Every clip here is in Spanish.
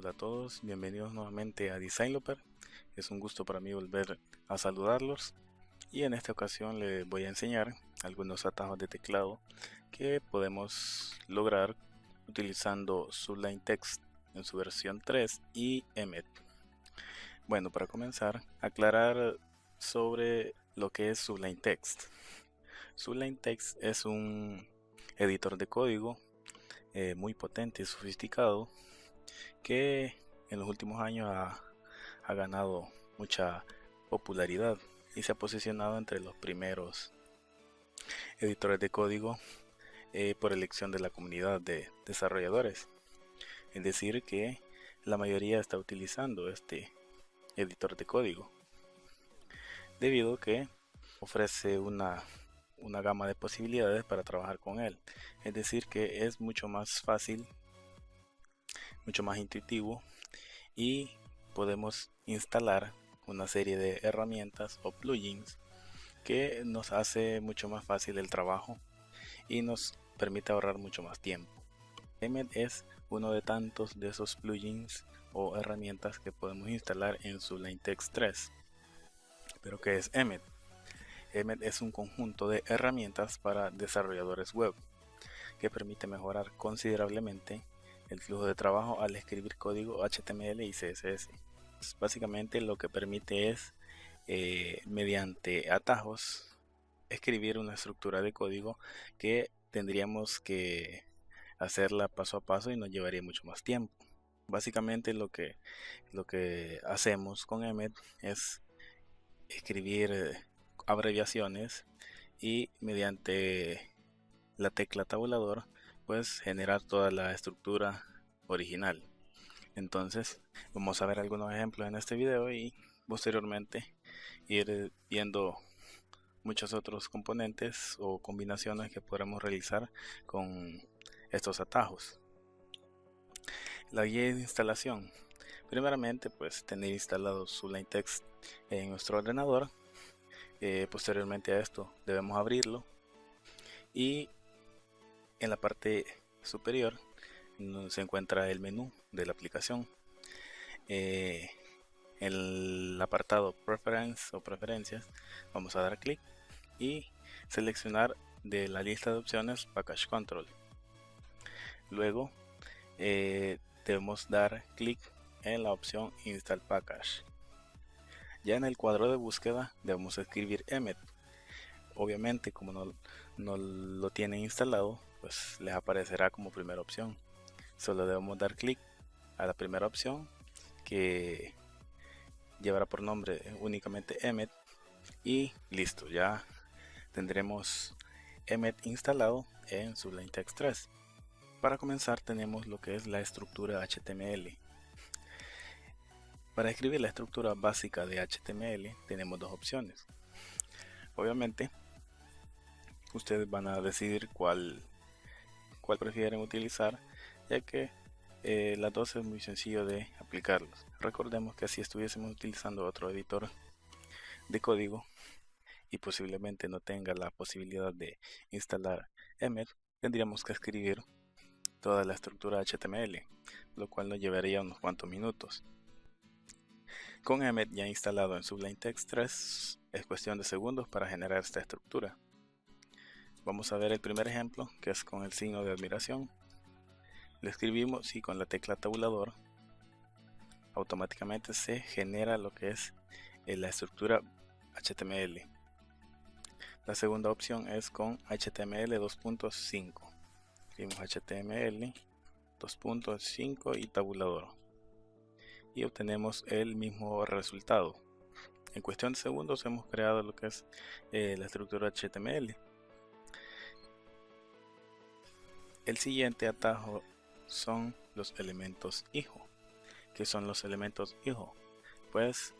Hola a todos, bienvenidos nuevamente a DesignLoper. Es un gusto para mí volver a saludarlos y en esta ocasión les voy a enseñar algunos atajos de teclado que podemos lograr utilizando Sublime Text en su versión 3 y Emmet. Bueno, para comenzar, aclarar sobre lo que es Sublime Text. Sublime Text es un editor de código muy potente y sofisticado que en los últimos años ha ganado mucha popularidad y se ha posicionado entre los primeros editores de código por elección de la comunidad de desarrolladores. Es decir, que la mayoría está utilizando este editor de código debido a que ofrece una gama de posibilidades para trabajar con él. Es decir, que es mucho más fácil, mucho más intuitivo y podemos instalar una serie de herramientas o plugins que nos hace mucho más fácil el trabajo y nos permite ahorrar mucho más tiempo. Emmet es uno de tantos de esos plugins o herramientas que podemos instalar en Sublime Text 3. ¿Pero qué es Emmet? Emmet es un conjunto de herramientas para desarrolladores web que permite mejorar considerablemente el flujo de trabajo al escribir código HTML y CSS. Básicamente lo que permite es mediante atajos escribir una estructura de código que tendríamos que hacerla paso a paso y nos llevaría mucho más tiempo. Básicamente lo que hacemos con Emmet es escribir abreviaciones y mediante la tecla tabulador pues generar toda la estructura original. Entonces vamos a ver algunos ejemplos en este video y posteriormente ir viendo muchos otros componentes o combinaciones que podremos realizar con estos atajos. La guía de instalación. Primeramente pues tener instalado Sublime Text en nuestro ordenador. Posteriormente a esto debemos abrirlo y en la parte superior se encuentra el menú de la aplicación. En el apartado Preference o Preferencias vamos a dar clic y seleccionar de la lista de opciones Package Control. Luego debemos dar clic en la opción Install Package. Ya en el cuadro de búsqueda debemos escribir Emmet. Obviamente como no lo tienen instalado, pues les aparecerá como primera opción. Solo debemos dar clic a la primera opción que llevará por nombre únicamente Emmet y listo, ya tendremos Emmet instalado en Sublime Text 3. Para comenzar tenemos lo que es la estructura HTML. Para escribir la estructura básica de HTML tenemos dos opciones. Obviamente ustedes van a decidir cuál prefieren utilizar, ya que las dos es muy sencillo de aplicarlos. Recordemos que si estuviésemos utilizando otro editor de código y posiblemente no tenga la posibilidad de instalar Emmet, tendríamos que escribir toda la estructura HTML, lo cual nos llevaría unos cuantos minutos. Con Emmet ya instalado en Sublime Text 3 es cuestión de segundos para generar esta estructura. Vamos a ver el primer ejemplo, que es con el signo de admiración. Lo escribimos y con la tecla tabulador automáticamente se genera lo que es la estructura HTML. La segunda opción es con HTML 2.5. Escribimos HTML 2.5 y tabulador y obtenemos el mismo resultado. En cuestión de segundos hemos creado lo que es la estructura HTML. El siguiente atajo son los elementos hijo. ¿Qué son los elementos hijo? Pues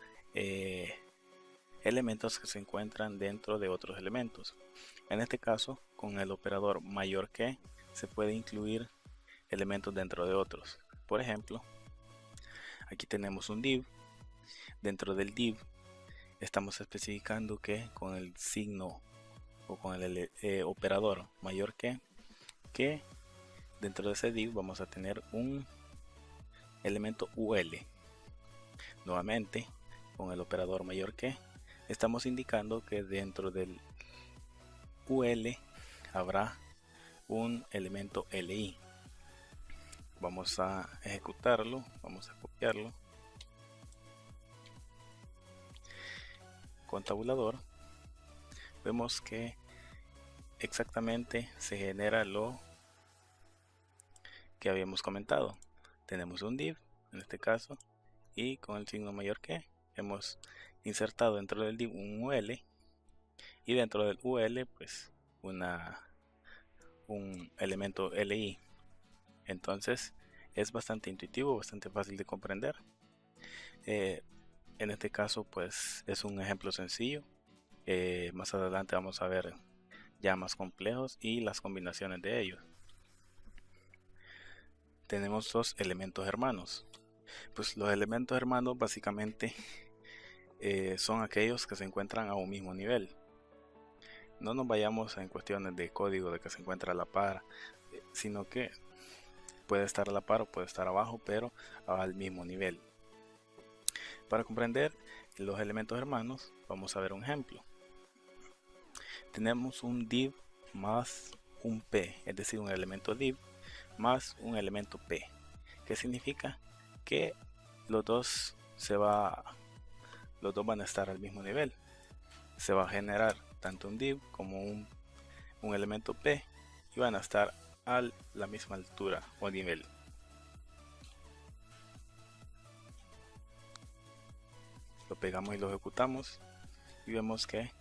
elementos que se encuentran dentro de otros elementos. En este caso, con el operador mayor que, se puede incluir elementos dentro de otros. Por ejemplo, aquí tenemos un div. Dentro del div estamos especificando que con el signo o con el operador mayor que dentro de ese div vamos a tener un elemento UL. Nuevamente, con el operador mayor que, estamos indicando que dentro del UL habrá un elemento LI. Vamos a ejecutarlo, vamos a copiarlo. Con tabulador vemos que exactamente se genera lo que habíamos comentado. Tenemos un div en este caso, y con el signo mayor que hemos insertado dentro del div un UL, y dentro del UL pues un elemento LI. Entonces es bastante intuitivo, bastante fácil de comprender. En este caso pues es un ejemplo sencillo. Más adelante vamos a ver ya más complejos y las combinaciones de ellos. Tenemos los elementos hermanos. Pues los elementos hermanos básicamente son aquellos que se encuentran a un mismo nivel. No nos vayamos en cuestiones de código de que se encuentra a la par, sino que puede estar a la par o puede estar abajo, pero al mismo nivel. Para comprender los elementos hermanos, vamos a ver un ejemplo. Tenemos un div más un p, es decir, un elemento div más un elemento p, que significa que los dos van a estar al mismo nivel. Se va a generar tanto un div como un elemento p y van a estar a la misma altura o nivel. Lo pegamos y lo ejecutamos y vemos que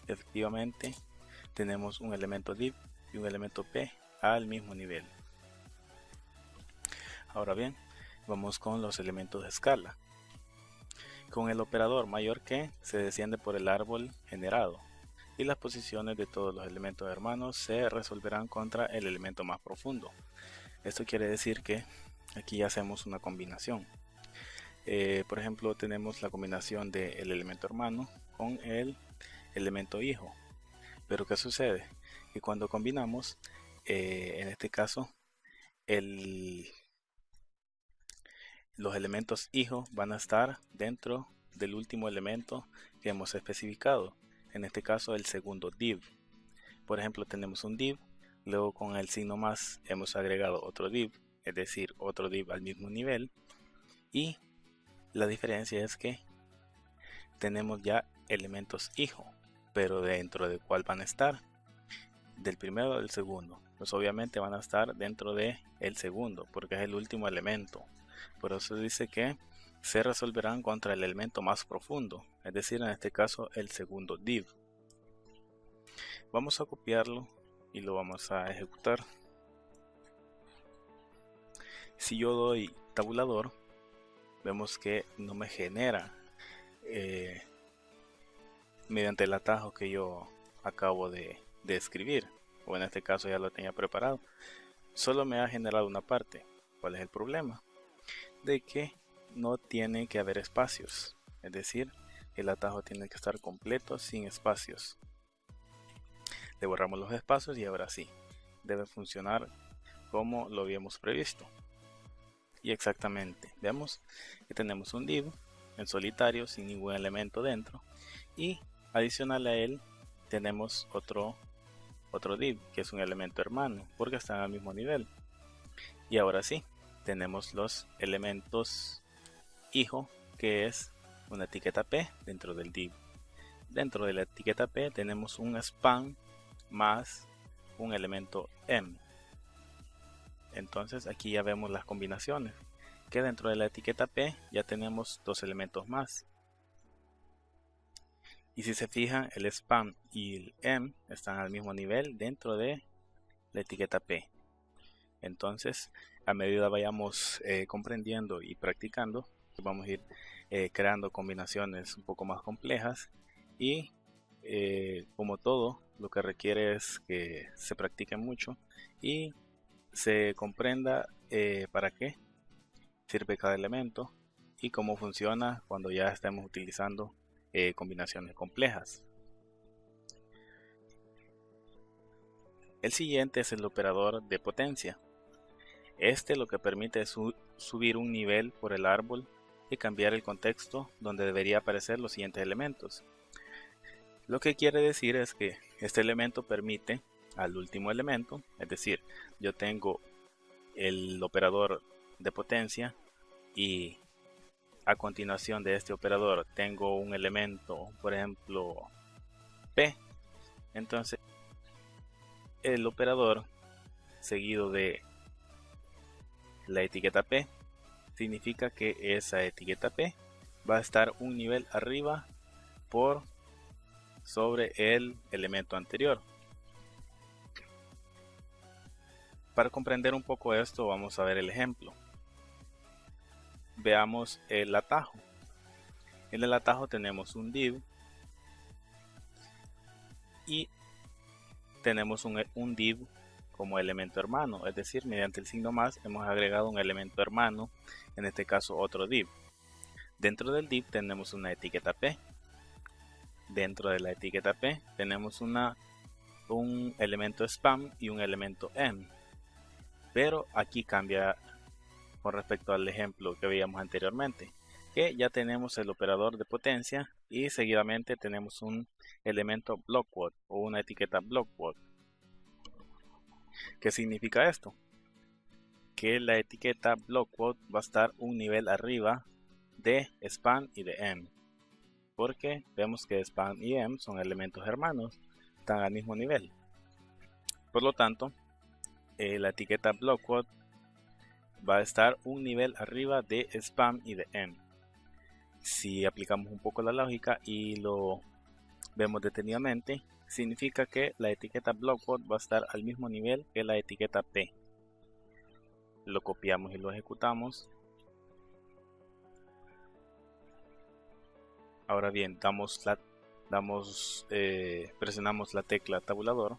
efectivamente tenemos un elemento div y un elemento p al mismo nivel. Ahora bien, vamos con los elementos de escala. Con el operador mayor que se desciende por el árbol generado y las posiciones de todos los elementos hermanos se resolverán contra el elemento más profundo. Esto quiere decir que aquí hacemos una combinación. Por ejemplo, tenemos la combinación del elemento hermano con el elemento hijo. Pero ¿qué sucede? Que cuando combinamos, en este caso, los elementos hijo van a estar dentro del último elemento que hemos especificado, en este caso el segundo div. Por ejemplo, tenemos un div, luego con el signo más hemos agregado otro div, es decir, otro div al mismo nivel, y la diferencia es que tenemos ya elementos hijo, pero dentro de cuál van a estar, del primero o del segundo. Pues obviamente van a estar dentro de el segundo, porque es el último elemento. Por eso dice que se resolverán contra el elemento más profundo, es decir, en este caso el segundo div. Vamos a copiarlo y lo vamos a ejecutar. Si yo doy tabulador, vemos que no me genera mediante el atajo que yo acabo de escribir, o en este caso ya lo tenía preparado, solo me ha generado una parte. ¿Cuál es el problema? De que no tiene que haber espacios, es decir, el atajo tiene que estar completo sin espacios. Le borramos los espacios y ahora sí, debe funcionar como lo habíamos previsto. Y exactamente, vemos que tenemos un div en solitario sin ningún elemento dentro, y adicional a él tenemos otro div que es un elemento hermano porque están al mismo nivel. Y ahora sí, tenemos los elementos hijo, que es una etiqueta p dentro del div. Dentro de la etiqueta p tenemos un span más un elemento m. Entonces aquí ya vemos las combinaciones, que dentro de la etiqueta p ya tenemos dos elementos más. Y si se fijan, el span y el m están al mismo nivel dentro de la etiqueta p. Entonces, a medida vayamos comprendiendo y practicando, vamos a ir creando combinaciones un poco más complejas, y como todo, lo que requiere es que se practique mucho y se comprenda para qué sirve cada elemento y cómo funciona cuando ya estemos utilizando combinaciones complejas. El siguiente es el operador de potencia. Este lo que permite es subir un nivel por el árbol y cambiar el contexto donde debería aparecer los siguientes elementos. Lo que quiere decir es que este elemento permite al último elemento, es decir, yo tengo el operador de potencia y a continuación de este operador tengo un elemento, por ejemplo, P. Entonces el operador seguido de la etiqueta P significa que esa etiqueta P va a estar un nivel arriba por sobre el elemento anterior. Para comprender un poco esto, vamos a ver el ejemplo. Veamos el atajo. En el atajo tenemos un div y tenemos un div como elemento hermano, es decir, mediante el signo más hemos agregado un elemento hermano, en este caso otro div. Dentro del div tenemos una etiqueta P. Dentro de la etiqueta P tenemos un elemento spam y un elemento m. Pero aquí cambia con respecto al ejemplo que veíamos anteriormente, que ya tenemos el operador de potencia y seguidamente tenemos un elemento blockword o una etiqueta blockword. ¿Qué significa esto? Que la etiqueta blockword va a estar un nivel arriba de span y de m, porque vemos que span y m son elementos hermanos, están al mismo nivel. Por lo tanto, la etiqueta blockword va a estar un nivel arriba de spam y de m. Si aplicamos un poco la lógica y lo vemos detenidamente, significa que la etiqueta blockword va a estar al mismo nivel que la etiqueta P. Lo copiamos y lo ejecutamos. Ahora bien, presionamos la tecla tabulador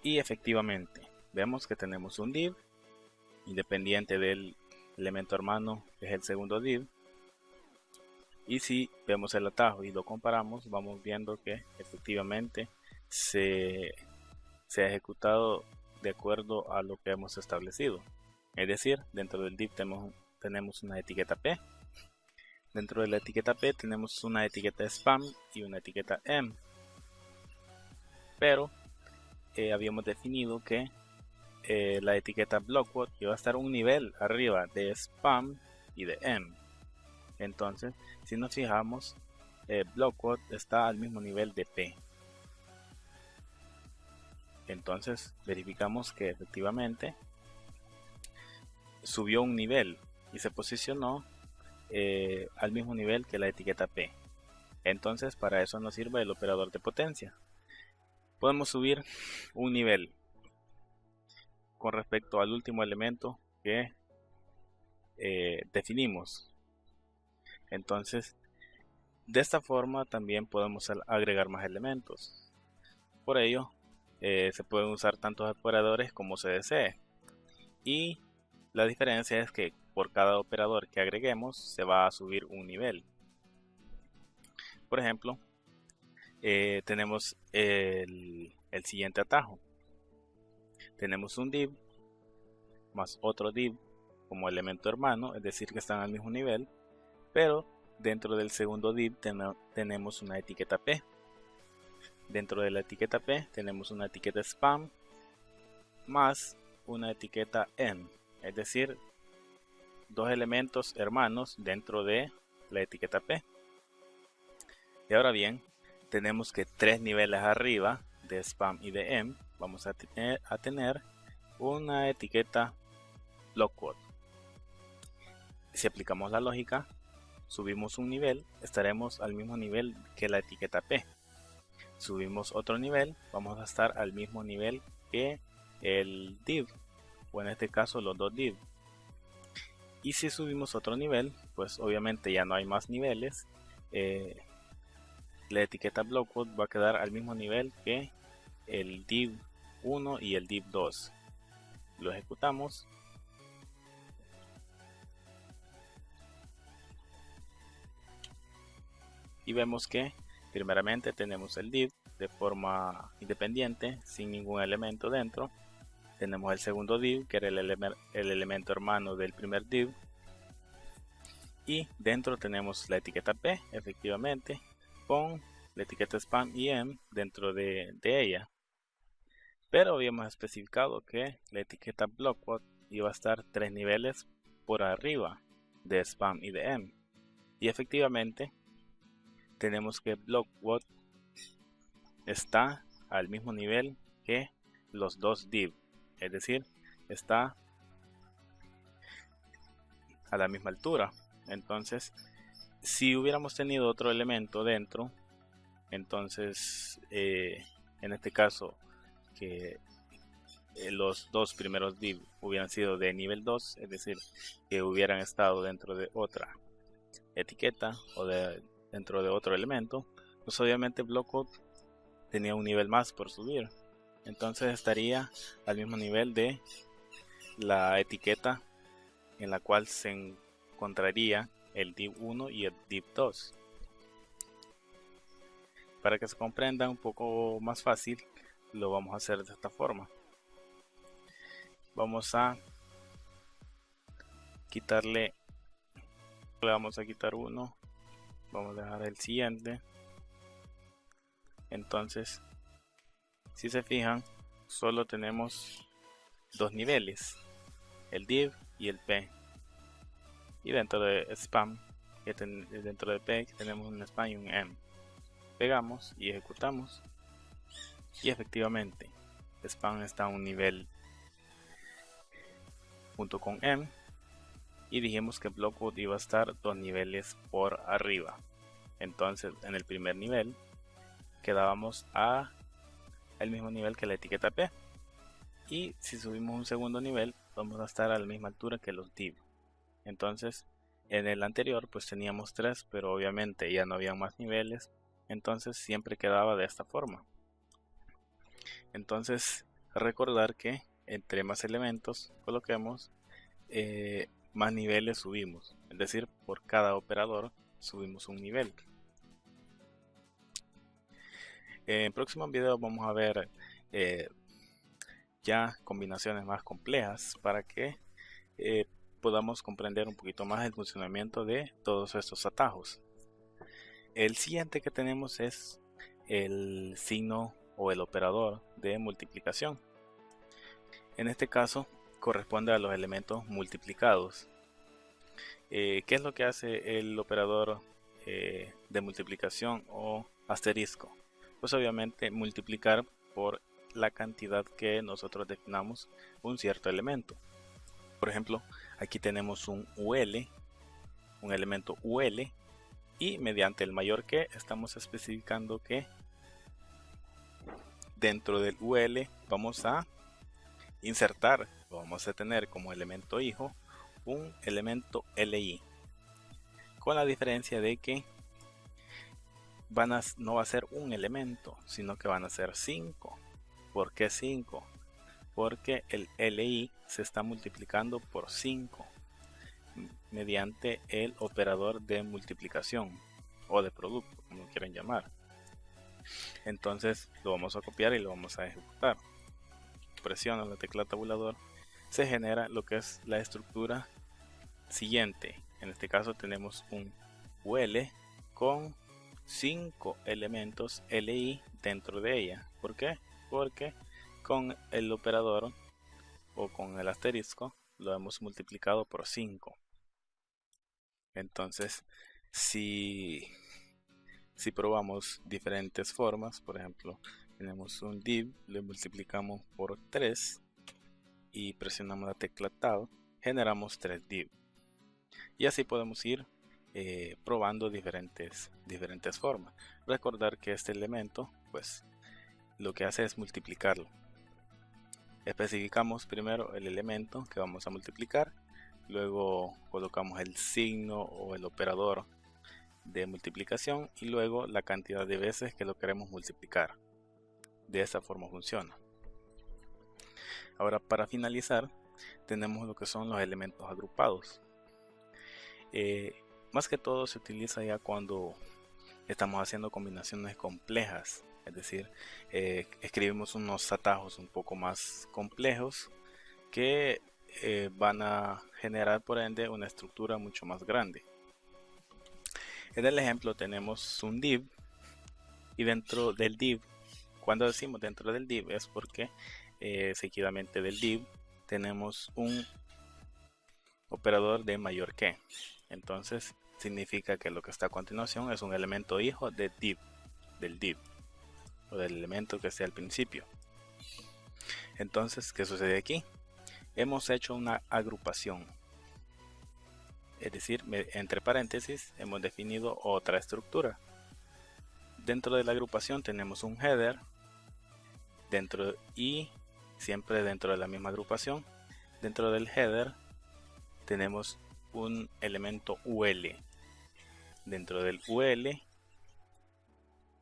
y efectivamente vemos que tenemos un div independiente del elemento hermano, que es el segundo div. Y si vemos el atajo y lo comparamos, vamos viendo que efectivamente se ha ejecutado de acuerdo a lo que hemos establecido. Es decir, dentro del div tenemos una etiqueta P. Dentro de la etiqueta P tenemos una etiqueta spam y una etiqueta m. Pero habíamos definido que la etiqueta blockword iba a estar un nivel arriba de spam y de m. Entonces, si nos fijamos, blockword está al mismo nivel de P. Entonces verificamos que efectivamente subió un nivel y se posicionó al mismo nivel que la etiqueta P. Entonces para eso nos sirve el operador de potencia. Podemos subir un nivel con respecto al último elemento que definimos. Entonces de esta forma también podemos agregar más elementos. Por ello se pueden usar tantos operadores como se desee, y la diferencia es que por cada operador que agreguemos se va a subir un nivel. Por ejemplo, tenemos el siguiente atajo. Tenemos un div más otro div como elemento hermano, es decir que están al mismo nivel, pero dentro del segundo div tenemos una etiqueta P. Dentro de la etiqueta P tenemos una etiqueta spam más una etiqueta m, es decir, dos elementos hermanos dentro de la etiqueta P. Y ahora bien, tenemos que tres niveles arriba de spam y de m vamos a tener una etiqueta blockword. Si aplicamos la lógica, subimos un nivel, estaremos al mismo nivel que la etiqueta P. Subimos otro nivel, vamos a estar al mismo nivel que el div, o en este caso los dos div. Y si subimos otro nivel, pues obviamente ya no hay más niveles. La etiqueta blockword va a quedar al mismo nivel que el div 1 y el div 2. Lo ejecutamos. Y vemos que primeramente tenemos el div de forma independiente, sin ningún elemento dentro. tenemos el segundo div, que era el elemento hermano del primer div, y dentro tenemos la etiqueta p, efectivamente, con la etiqueta spam y m dentro de ella. Pero habíamos especificado que la etiqueta blockwhat iba a estar 3 niveles por arriba de spam y de m. Y efectivamente tenemos que blockwhat está al mismo nivel que los dos div, es decir, está a la misma altura. Entonces, si hubiéramos tenido otro elemento dentro, entonces en este caso que los dos primeros div hubieran sido de nivel 2, es decir, que hubieran estado dentro de otra etiqueta o dentro de otro elemento, pues obviamente blockwhat tenía un nivel más por subir, entonces estaría al mismo nivel de la etiqueta en la cual se encontraría el div 1 y el div 2. Para que se comprenda un poco más fácil, lo vamos a hacer de esta forma. Vamos a quitarle, le vamos a quitar uno, vamos a dejar el siguiente. Entonces, si se fijan, solo tenemos dos niveles, el div y el p. Y dentro de spam, dentro de p tenemos un spam y un m. Pegamos y ejecutamos, y efectivamente spam está a un nivel junto con m, y dijimos que blockwhat iba a estar 2 niveles por arriba. Entonces en el primer nivel quedábamos al mismo nivel que la etiqueta p, y si subimos un segundo nivel vamos a estar a la misma altura que los div. Entonces en el anterior pues teníamos 3, pero obviamente ya no había más niveles, entonces siempre quedaba de esta forma. Entonces recordar que entre más elementos coloquemos, más niveles subimos, es decir, por cada operador subimos un nivel. En el próximo video vamos a ver ya combinaciones más complejas para que podamos comprender un poquito más el funcionamiento de todos estos atajos. El siguiente que tenemos es el signo o el operador de multiplicación. En este caso corresponde a los elementos multiplicados. ¿Qué es lo que hace el operador de multiplicación o asterisco? Pues obviamente multiplicar por la cantidad que nosotros definamos un cierto elemento. Por ejemplo, aquí tenemos un UL, un elemento UL, y mediante el mayor que estamos especificando que dentro del UL vamos a insertar, o vamos a tener como elemento hijo un elemento LI, con la diferencia de que no va a ser un elemento, sino que van a ser 5. ¿Por qué 5? Porque el LI se está multiplicando por 5 mediante el operador de multiplicación o de producto, como quieran llamar. Entonces lo vamos a copiar y lo vamos a ejecutar. Presiono la tecla tabulador, se genera lo que es la estructura siguiente. En este caso tenemos un UL con 5 elementos LI dentro de ella. ¿Por qué? Porque con el operador o con el asterisco lo hemos multiplicado por 5. Entonces si probamos diferentes formas, por ejemplo tenemos un div, lo multiplicamos por 3 y presionamos la tecla tab, generamos 3 div, y así podemos ir probando diferentes formas. Recordar que este elemento pues lo que hace es multiplicarlo. Especificamos primero el elemento que vamos a multiplicar, luego colocamos el signo o el operador de multiplicación y luego la cantidad de veces que lo queremos multiplicar. De esta forma funciona. Ahora, para finalizar, tenemos lo que son los elementos agrupados. Más que todo se utiliza ya cuando estamos haciendo combinaciones complejas, es decir, escribimos unos atajos un poco más complejos que van a generar por ende una estructura mucho más grande. En el ejemplo tenemos un div y dentro del div, cuando decimos dentro del div es porque seguidamente del div tenemos un operador de mayor que. Entonces significa que lo que está a continuación es un elemento hijo de div, del div o del elemento que esté al principio. Entonces, ¿qué sucede aquí? Hemos hecho una agrupación, es decir, entre paréntesis hemos definido otra estructura. Dentro de la agrupación tenemos un header y siempre dentro de la misma agrupación, dentro del header tenemos un elemento UL. Dentro del UL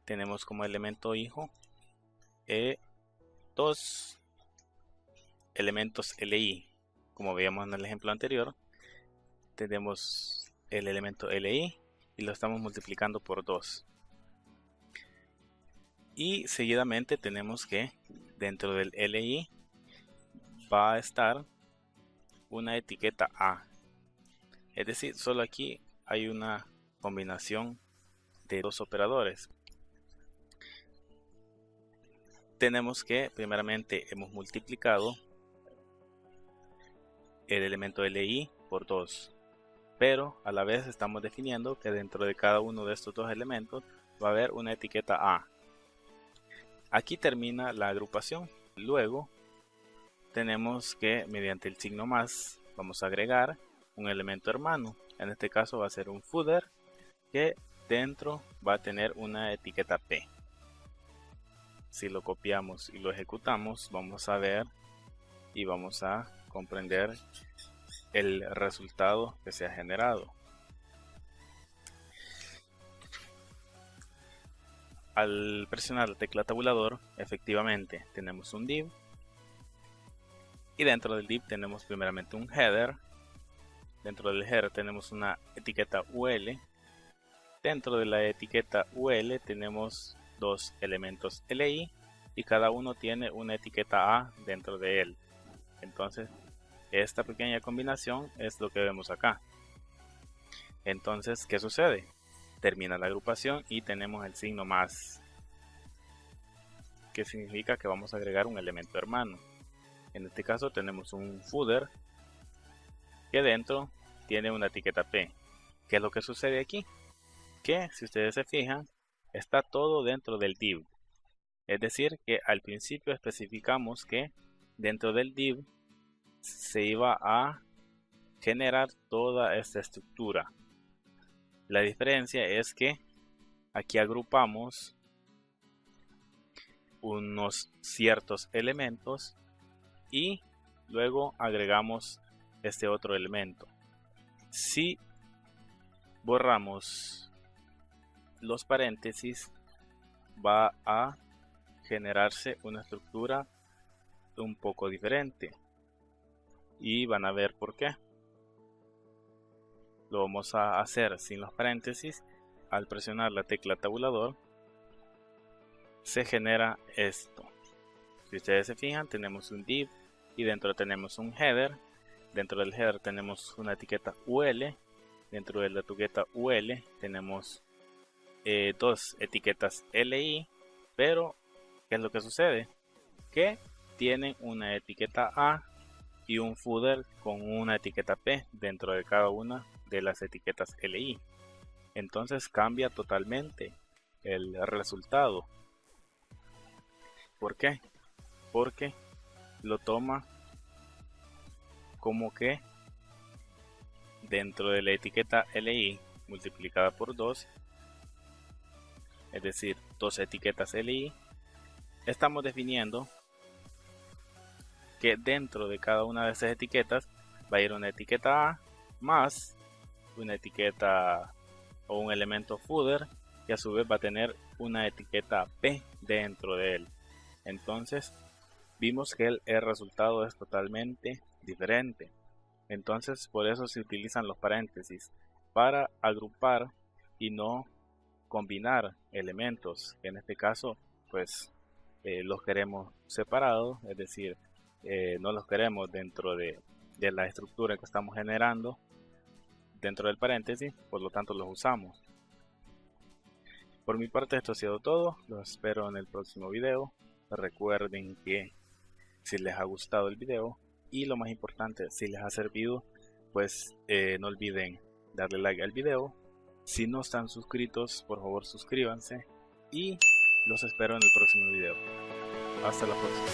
tenemos como elemento hijo dos elementos LI. Como veíamos en el ejemplo anterior, tenemos el elemento LI y lo estamos multiplicando por 2. Y seguidamente tenemos que dentro del LI va a estar una etiqueta A. Es decir, solo aquí hay una combinación de dos operadores. Tenemos que primeramente hemos multiplicado el elemento LI por 2, pero a la vez estamos definiendo que dentro de cada uno de estos dos elementos va a haber una etiqueta A. Aquí termina la agrupación. Luego tenemos que mediante el signo más vamos a agregar un elemento hermano. En este caso va a ser un footer que dentro va a tener una etiqueta P. Si lo copiamos y lo ejecutamos, vamos a ver y vamos a comprender el resultado que se ha generado. Al presionar la tecla tabulador, efectivamente tenemos un div y dentro del div tenemos primeramente un header. Dentro del header tenemos una etiqueta UL. Dentro de la etiqueta UL tenemos dos elementos LI y cada uno tiene una etiqueta A dentro de él. Entonces esta pequeña combinación es lo que vemos acá. Entonces, ¿qué sucede? Termina la agrupación y tenemos el signo más, que significa que vamos a agregar un elemento hermano. En este caso tenemos un footer que dentro tiene una etiqueta P. ¿Qué es lo que sucede aquí? Que si ustedes se fijan, está todo dentro del div. Es decir, que al principio especificamos que dentro del div se iba a generar toda esta estructura. La diferencia es que aquí agrupamos unos ciertos elementos y luego agregamos este otro elemento. Si borramos los paréntesis, va a generarse una estructura un poco diferente y van a ver por qué. Lo vamos a hacer sin los paréntesis. Al presionar la tecla tabulador se genera esto. Si ustedes se fijan, tenemos un div y dentro tenemos un header. Dentro del header tenemos una etiqueta UL. Dentro de la etiqueta UL tenemos dos etiquetas LI, pero ¿qué es lo que sucede? Que tienen una etiqueta A y un footer con una etiqueta P dentro de cada una de las etiquetas LI. Entonces cambia totalmente el resultado. ¿Por qué? Porque lo toma como que dentro de la etiqueta LI multiplicada por 2, es decir, dos etiquetas LI, estamos definiendo que dentro de cada una de esas etiquetas va a ir una etiqueta A más una etiqueta o un elemento footer que a su vez va a tener una etiqueta P dentro de él. Entonces vimos que el resultado es totalmente diferente. Entonces por eso se utilizan los paréntesis, para agrupar y no combinar elementos. En este caso, pues los queremos separados, es decir, no los queremos dentro de la estructura que estamos generando dentro del paréntesis, por lo tanto los usamos. Por mi parte esto ha sido todo, los espero en el próximo video. Recuerden que si les ha gustado el video y lo más importante, si les ha servido, pues no olviden darle like al video. Si no están suscritos, por favor suscríbanse y los espero en el próximo video. Hasta la próxima.